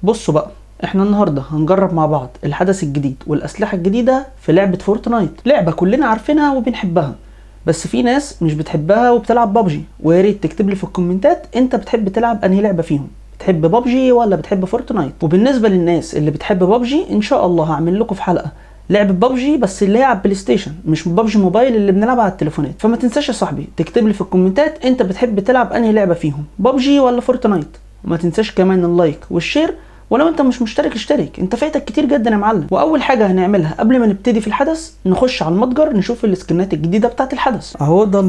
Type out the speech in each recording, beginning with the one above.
بصوا بقى، احنا النهارده هنجرب مع بعض الحدث الجديد والاسلحه الجديده في لعبه فورتنايت. لعبه كلنا عارفينها وبنحبها، بس في ناس مش بتحبها وبتلعب بابجي. ويا ريت تكتب لي في الكومنتات انت بتحب تلعب انهي لعبه فيهم، بتحب بابجي ولا بتحب فورتنايت؟ وبالنسبه للناس اللي بتحب بابجي، ان شاء الله هعمل لكم في حلقه لعبه بابجي، بس اللي هي على البلاي ستيشن، مش بابجي موبايل اللي بنلعبها على التليفونات. فما تنساش يا صاحبي تكتب لي في الكومنتات انت بتحب تلعب انهي لعبه فيهم، بابجي ولا فورتنايت. وما تنساش كمان اللايك والشير، ولو انت مش مشترك اشترك، انت فايتك كتير جدا يا معلم. واول حاجه هنعملها قبل ما نبتدي في الحدث، نخش على المتجر نشوف السكنات الجديده بتاعه الحدث. اهو ده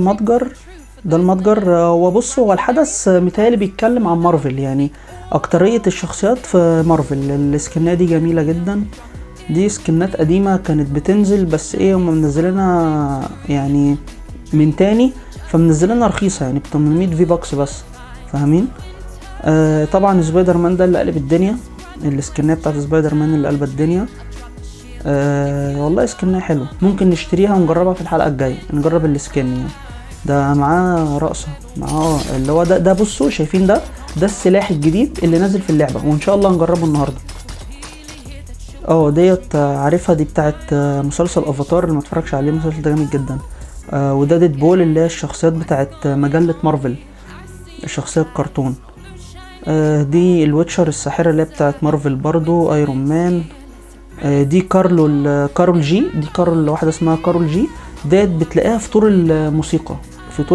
المتجر، وبص، هو الحدث متهيألي بيتكلم عن مارفل، يعني اكتريه الشخصيات في مارفل. السكنات دي جميله جدا، دي سكنات قديمه كانت بتنزل، بس ايه هم منزلينها يعني من تاني، فمنزلينها رخيصه يعني ب 800 في بوكس بس، فاهمين؟ طبعا سبايدر مان ده اللي قلب الدنيا، السكنات بتاعت سبايدر مان اللي قلبت الدنيا. والله سكنها حلوه، ممكن نشتريها ونجربها في الحلقه الجايه، نجرب السكن يعني. ده معاه رقصه، معاه اللي هو ده بصوا شايفين ده السلاح الجديد اللي نازل في اللعبه، وان شاء الله هنجربه النهارده. ديت عارفها، دي بتاعت مسلسل افاتار اللي ما اتفرجش عليه، المسلسل ده جامد جدا. وده ديد بول اللي هي الشخصيات بتاعت مجله مارفل، الشخصيه الكرتون. دي الويتشر الساحرة اللي هي بتاعت مارفل برضو، ايرون مان. دي كارول جي، دي كارول، واحدة اسمها كارول جي، ديت بتلاقيها في طور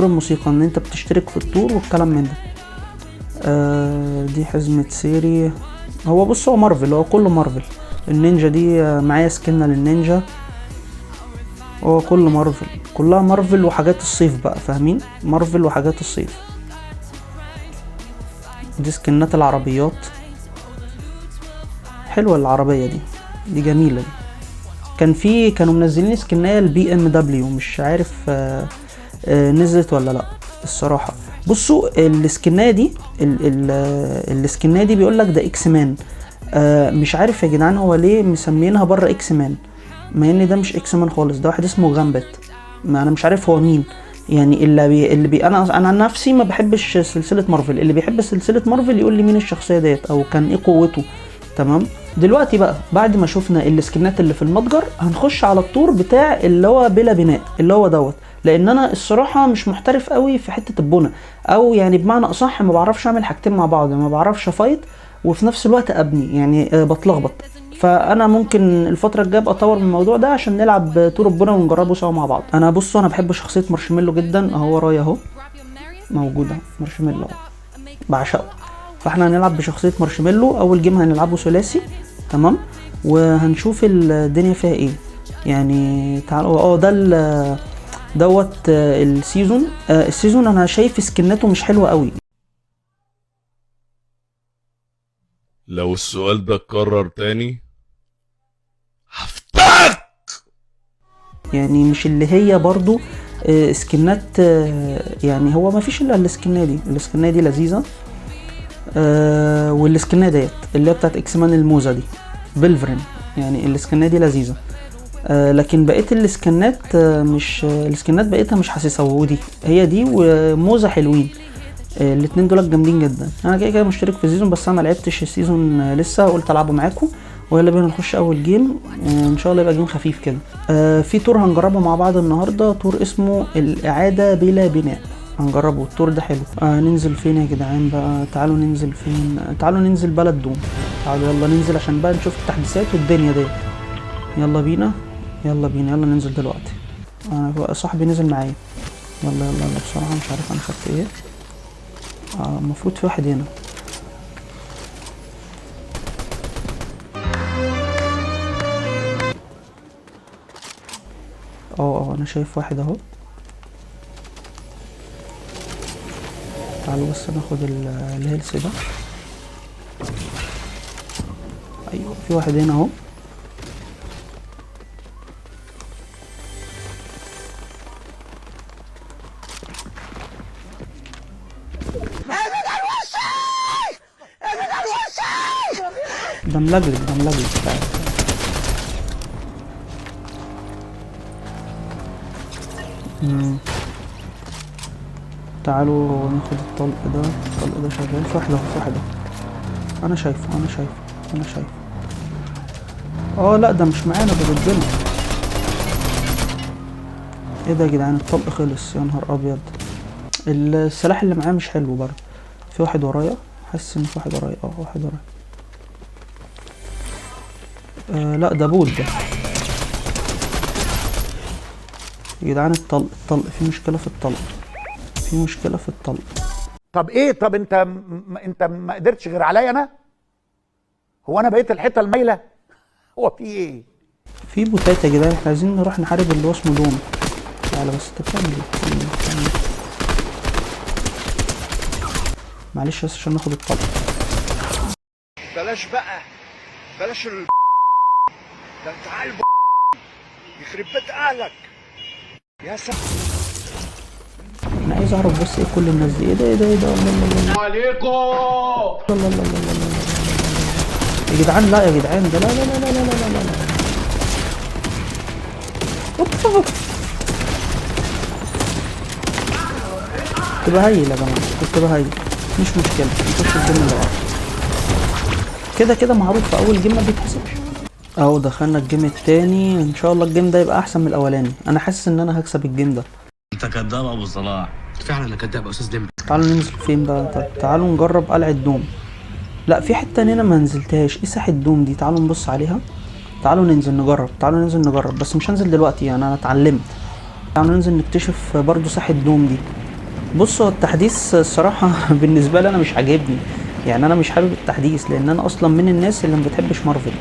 الموسيقى، ان انت بتشترك في الطور والكلام من ده. دي حزمة سيري. هو بص، هو مارفل، هو كله مارفل. النينجا دي معايا سكنة للنينجا، هو كله مارفل، كلها مارفل وحاجات الصيف بقى، فاهمين؟ مارفل وحاجات الصيف. دي سكنات العربيات، حلوة العربية دي جميلة دي. كانوا منزلين سكنية البي ام دبليو، مش عارف نزلت ولا لا الصراحة. بصوا السكنية دي، السكنية دي بيقولك ده اكس مان. مش عارف يا جدعان هو ليه مسمينها بره اكس مان، ما ان ده مش اكس مان خالص، ده واحد اسمه غامبت، ما انا مش عارف هو مين يعني. انا عن نفسي ما بحبش سلسله مارفل، اللي بيحب سلسله مارفل يقول لي مين الشخصيه ديت او كان ايه قوته. تمام، دلوقتي بقى بعد ما شفنا السكنات اللي في المتجر، هنخش على الطور بتاع اللي هو بلا بناء، اللي هو دوت. لان انا الصراحه مش محترف قوي في حته البناء، او يعني بمعنى اصح ما بعرفش اعمل حاجتين مع بعض، ما بعرفش فايت وفي نفس الوقت ابني، يعني بتلخبط. فانا ممكن الفتره الجايه ابقى اطور من الموضوع ده عشان نلعب طور البنا ونجربه سوا مع بعض. انا بصوا، انا بحب شخصيه مارشميلو جدا، اهو ورايا اهو موجوده مارشميلو اهو، بعشقه. فاحنا هنلعب بشخصيه مارشميلو، اول جيم هنلعبه ثلاثي، تمام، وهنشوف الدنيا فيها ايه يعني. تعالوا ده دوت السيزون انا شايف سكناته مش حلوه قوي. لو السؤال ده اتكرر تاني هفتك يعني مش اللي هي برضو سكنات، يعني هو ما فيش الا السكنه دي لذيذه. والسكنه ديت اللي هي بتاعت اكس مان الموزه دي بلفرين، يعني السكنه دي لذيذه. لكن بقيت السكنات مش السكنات بقيتها مش حاسسها، ودي هي دي وموزه حلوين. الاتنين دول جامدين جدا. انا كده مشترك في السيزون، بس انا ما لعبتش السيزون لسه، قلت العبه معاكم. ويلا بينا نخش اول جيم، ان شاء الله يبقى جيم خفيف كده. في تور هنجربه مع بعض النهارده، تور اسمه الاعاده بلا بناء، هنجربه التور ده حلو. ننزل فين يا جدعان بقى؟ تعالوا ننزل فين؟ تعالوا ننزل بلد دوم، تعالوا يلا ننزل عشان بقى نشوف التحديثات والدنيا دي. يلا بينا ننزل دلوقتي. انا صاحبي نزل معايا، يلا بسرعه، مش عارف انا خدت ايه. المفروض في واحد هنا. انا شايف واحد اهو. تعالوا بس ناخد الهيلث ده. ايوه في واحد هنا اهو. ده ملجلج تعالوا ناخد الطلق ده شغال. في واحد اهو، انا شايفه. انا شايف. لا ده مش معانا، ده ضدنا. ايه ده يا جدعان؟ الطلق خلص، يا نهار ابيض. السلاح اللي معاه مش حلو برضه. في واحد ورايا، حاسس ان في واحد ورايا. واحد ورايا. لا ده بول ده يا جدعان. الطلق في مشكلة في الطلق، في مشكلة في الطلق. طب ايه؟ طب انت ما قدرتش غير عليا انا؟ هو انا بقيت الحته المايله؟ هو في ايه؟ في بوتات يا جدعان، احنا عايزين نروح نحارب اللي هو اسمه دوم. تعالى بس، انت بتعمل ايه؟ معلش بس عشان ناخد الطلق. بلاش بقى، بلاش ده انت عيل يخرب بيت اهلك يا انا عايز اعرف بس ايه كل الناس دي؟ ايه ده؟ الله عليكم. الله يا جدعان. لا يا جدعان، ده لا لا لا لا لا لا لا لا. كنت بهيل يا جماعه، كنت بهيل. مش مشكله، نخش الجيم اللي بعده. كده معروف، في اول جيم ما بيتحسبش. دخلنا الجيم التاني. ان شاء الله الجيم ده يبقى احسن من الاولاني. انا حاسس ان انا هكسب الجيم ده. انت كداب ابو صلاح. فعلا انا كداب يا استاذ ديمبل. تعالوا ننزل فين بقى؟ طب تعالوا نجرب قلعة دوم. لا في حتة هنا ما نزلتهاش. ايه ساحة دوم دي؟ تعالوا نبص عليها. تعالوا ننزل نجرب. بس مش هنزل دلوقتي يعني، انا اتعلمت. تعالوا ننزل نكتشف برضو ساحة دوم دي. بصوا التحديث الصراحة بالنسبة لي انا مش عاجبني. يعني انا مش حابب التحديث، لان انا اصلا من الناس اللي ما بتحبش مارفل.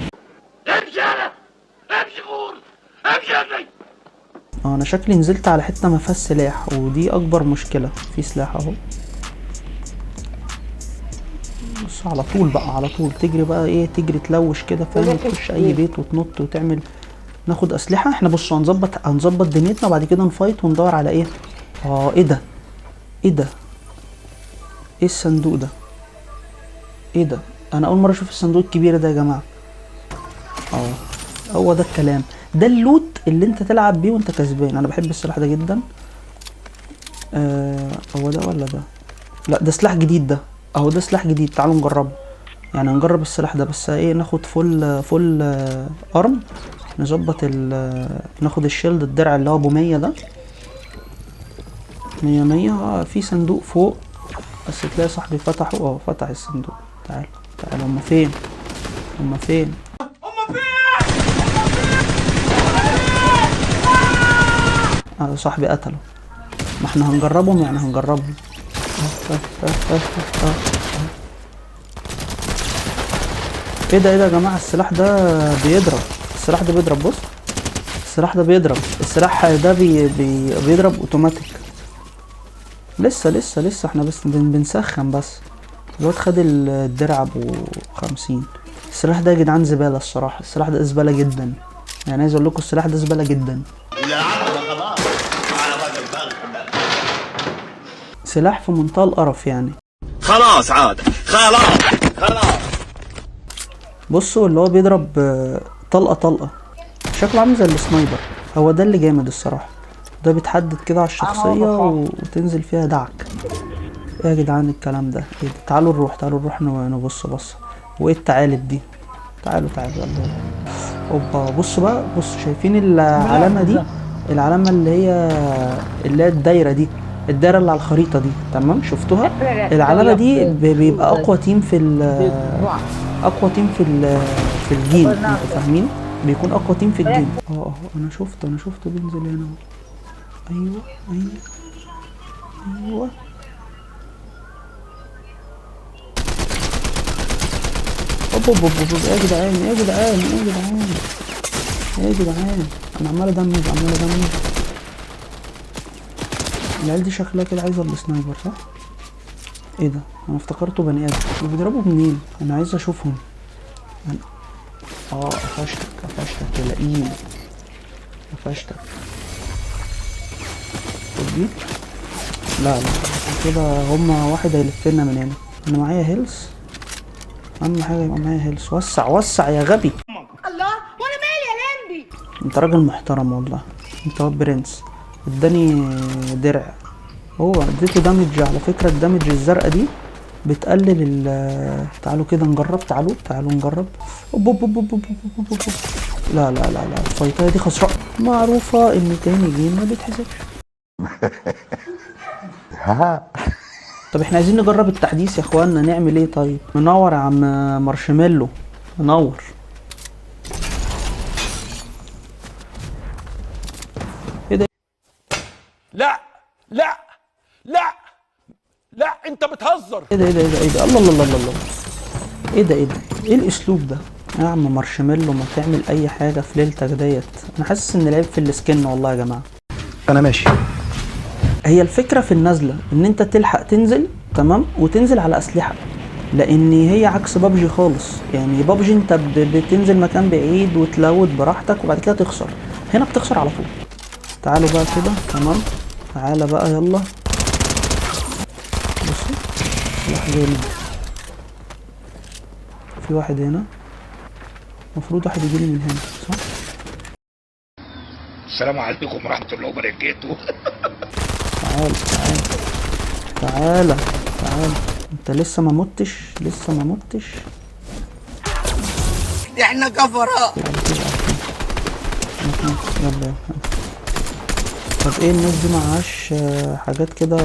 انا شكلي نزلت على حتة ما فيهاش سلاح، ودي اكبر مشكلة. في سلاح اهو. بص على طول بقى، على طول تجري بقى، ايه تجري تلوش كده، فاهم؟ تخش اي بيت وتنط وتعمل. ناخد اسلحة. احنا بصوا هنظبط دنيتنا، وبعد كده نفايت وندور على ايه. ايه ده؟ ايه الصندوق ده؟ ايه ده؟ انا اول مرة اشوف الصندوق الكبير ده يا جماعة. هو ده الكلام. ده اللوت اللي انت تلعب بيه وانت كسبان. انا بحب السلاح ده جدا. هو ده ولا ده؟ لا ده سلاح جديد ده. ده سلاح جديد. تعالوا نجربه. يعني هنجرب السلاح ده، بس ايه، ناخد فول ارم. نظبط ناخد الشيلد، الدرع اللي هو ابو 100 ده. 100. في صندوق فوق، بس تلاقي صاحبي فتحه. فتح الصندوق. تعال هما فين؟ صاحبي قتله. ما احنا هنجربهم يعني، هنجربهم. ايه ده يا جماعه؟ السلاح ده بيضرب. بص السلاح ده بيضرب. السلاح ده بيضرب اوتوماتيك. لسه احنا بس بنسخن بس. الواد خد الدرع ابو 50. السلاح ده يا جدعان زباله الصراحه. السلاح ده زباله جدا. يعني عايز اقول لكم السلاح ده زباله جدا. سلاح في منتهى القرف يعني. خلاص عاد، خلاص. بصوا اللي هو بيضرب طلقة. شكله عامل زي السنايبر. هو ده اللي جامد الصراحة. ده بيتحدد كده على الشخصية وتنزل فيها دعك. ايه يا جدعان الكلام ده؟ ايه ده؟ تعالوا نروح نبص. وايه التعالب دي؟ تعالوا يلا. اوبا بصوا بقى. بصوا شايفين العلامة دي؟ العلامة اللي هي الدايرة دي، الدايرة اللي على الخريطة دي. تمام، شفتوها؟ العلامة دي بيبقى اقوى تيم في الجيم. انتوا فاهمين؟ بيكون اقوى تيم في الجيم. انا شفته بينزل هنا. ايوه يا جدعان انا عمال ادمج. العيال دي شكلها كده عايزه السنايبر، صح؟ ايه ده؟ انا افتكرته بني ادم. بيضربوا منين؟ انا عايز اشوفهم. قفشتك يا لئيم. قفشتك. خد دي. لا كده هما واحد هيلفلنا من هنا. انا معايا هيلث. اهم حاجه يبقى معايا هيلث. وسع يا غبي. الله وانا مالي يا لمبي؟ انت راجل محترم والله. انت هو برنس. اداني درع. اديته دامج على فكره. الدامج الزرقاء دي بتقلل تعالوا كده نجرب، تعالوا نجرب. أوب أوب أوب أوب أوب أوب أوب. لا لا لا لا، الفايتايه دي خسران، معروفه ان تاني جيم ما بيتحسبش. طب احنا عايزين نجرب التحديث يا اخوانا، نعمل ايه طيب؟ منور يا عم مارشميلو، منور. ايه ده؟ لا لا لا لا، انت بتهزر. ايه ده ايه ده ايه ده ايه ده؟ الله الله الله الله، ايه ده ايه ده؟ ايه الاسلوب ده يا عم مارشميلو؟ ما تعمل اي حاجه في ليلتك ديت. انا حاسس ان العيب في السكن والله يا جماعه. انا ماشي. هي الفكره في النزله ان انت تلحق تنزل تمام، وتنزل على اسلحه، لان هي عكس بابجي خالص. يعني بابجي انت بتنزل مكان بعيد وتلود براحتك وبعد كده تخسر، هنا بتخسر على طول. تعالوا بقى كده تمام، تعالى بقى يلا. بصوا سلاح جامد، في واحد هنا، المفروض واحد يجيلي من هنا صح؟ السلام عليكم ورحمة الله وبركاته. تعال تعال تعال تعال، انت لسه ما متش، لسه ما متش. احنا كفراء. يلا. طب ايه الناس دي معهاش حاجات كده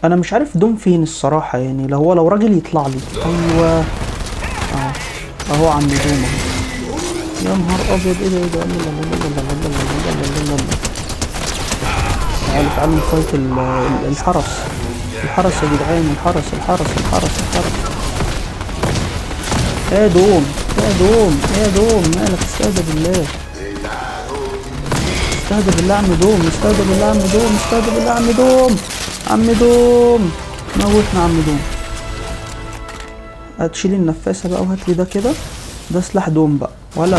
انا مش عارف دوم فين الصراحة. يعني لو راجل يطلع لي. ايوه اهو عم دوم اهو. يا نهار ابيض، ايه ده ايه ده؟ تعالوا تعالوا نفايت الحرس. الحرس يا جدعان، الحرس الحرس الحرس الحرس. يا دوم يا دوم يا دوم، مالك؟ استهدى بالله، استهدى بالله عم دوم، استهدى بالله عم دوم، استهدى بالله عم دوم. عم دوم موتنا عم دوم. هتشيلي النفاسة بقى وهاتلي ده كده، ده سلاح دوم بقى. ولا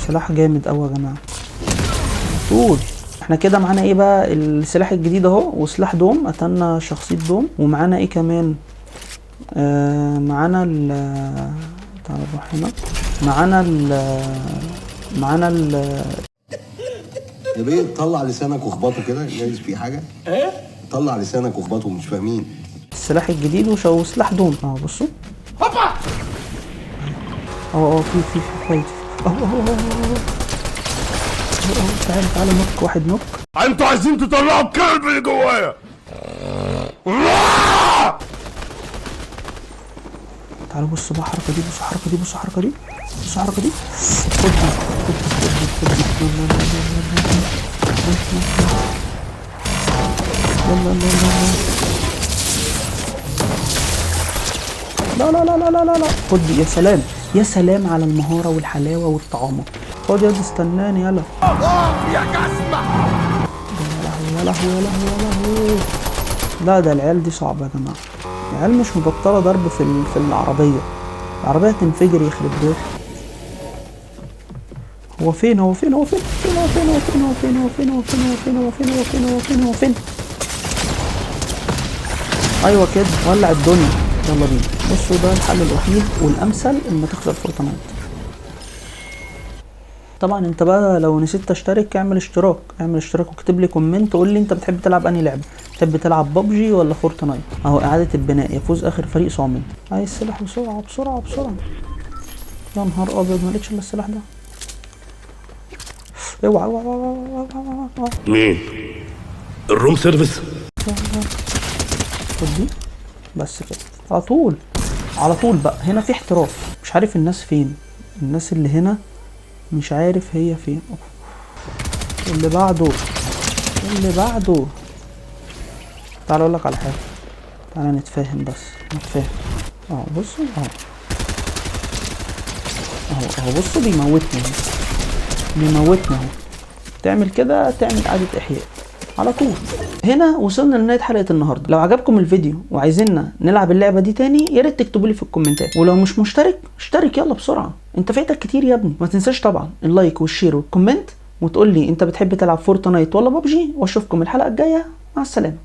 سلاح جامد قوي يا جماعة. طول احنا كده معانا ايه بقى؟ السلاح الجديد اهو، وسلاح دوم، قتلنا شخصية دوم. ومعانا ايه كمان؟ معانا تعال نروح هنا. معانا يا بيه طلع لسانك واخبطه كده، جايز في حاجه. ايه؟ طلع لسانك واخبطه، مش فاهمين. السلاح الجديد وسلاح دوم اهو. بصوا هوبا في فايت اهو. تعال نوك واحد نوك. انتوا عايزين تطلعوا الكلب اللي جوايا. تعالوا بصوا بقى الحركه دي، بصوا الحركه دي، بصوا الحركه دي، بصوا الحركه دي. خد لا لا لا لا لا لا، خد دي. يا سلام يا سلام على المهاره والحلاوه والطعامه. خد يا استناني يلا. يا جسمة. يا لهوي يا لهوي يا لهوي. لا ده العيال دي صعبه يا جماعه. العيال مش مبطله ضرب في العربيه تنفجر يخرب بيت. هو فين هو فين هو فين هو فين هو فين هو فين هو فين هو فين هو فين هو فين هو فين هو فين هو فين. ايوه كده ولع الدنيا. يلا بينا. بصوا ده الحل الوحيد والامثل اما تخسر فورتنايت. طبعا انت بقى لو نسيت تشترك اعمل اشتراك واكتب لي كومنت قول لي انت بتحب تلعب انهي لعبه، بتحب تلعب بابجي ولا فورتنايت. اهو اعاده البناء، يفوز اخر فريق صامد. عايز سلاح بسرعه بسرعه بسرعه. يا نهار ابيض، ما لقيتش الا السلاح ده. اوعى اوعى اوعى. مين؟ الروم سيرفيس. خد دي بس كده على طول على طول بقى. هنا في احتراف، مش عارف الناس فين، الناس اللي هنا مش عارف هي فين. اللي بعده تعال اقول لك على حاجه، تعال نتفاهم بس نتفاهم. بصوا اهو بصوا بيموتني اهو. تعمل كده تعمل اعاده احياء على طول. هنا وصلنا لنهايه حلقه النهارده. لو عجبكم الفيديو وعايزيننا نلعب اللعبه دي تاني يا ريت تكتبوا لي في الكومنتات، ولو مش مشترك اشترك يلا بسرعه، انت فايتك كتير يا ابني. ما تنساش طبعا اللايك والشير والكومنت، وتقول لي انت بتحب تلعب فورتنايت ولا بابجي، واشوفكم الحلقه الجايه. مع السلامه.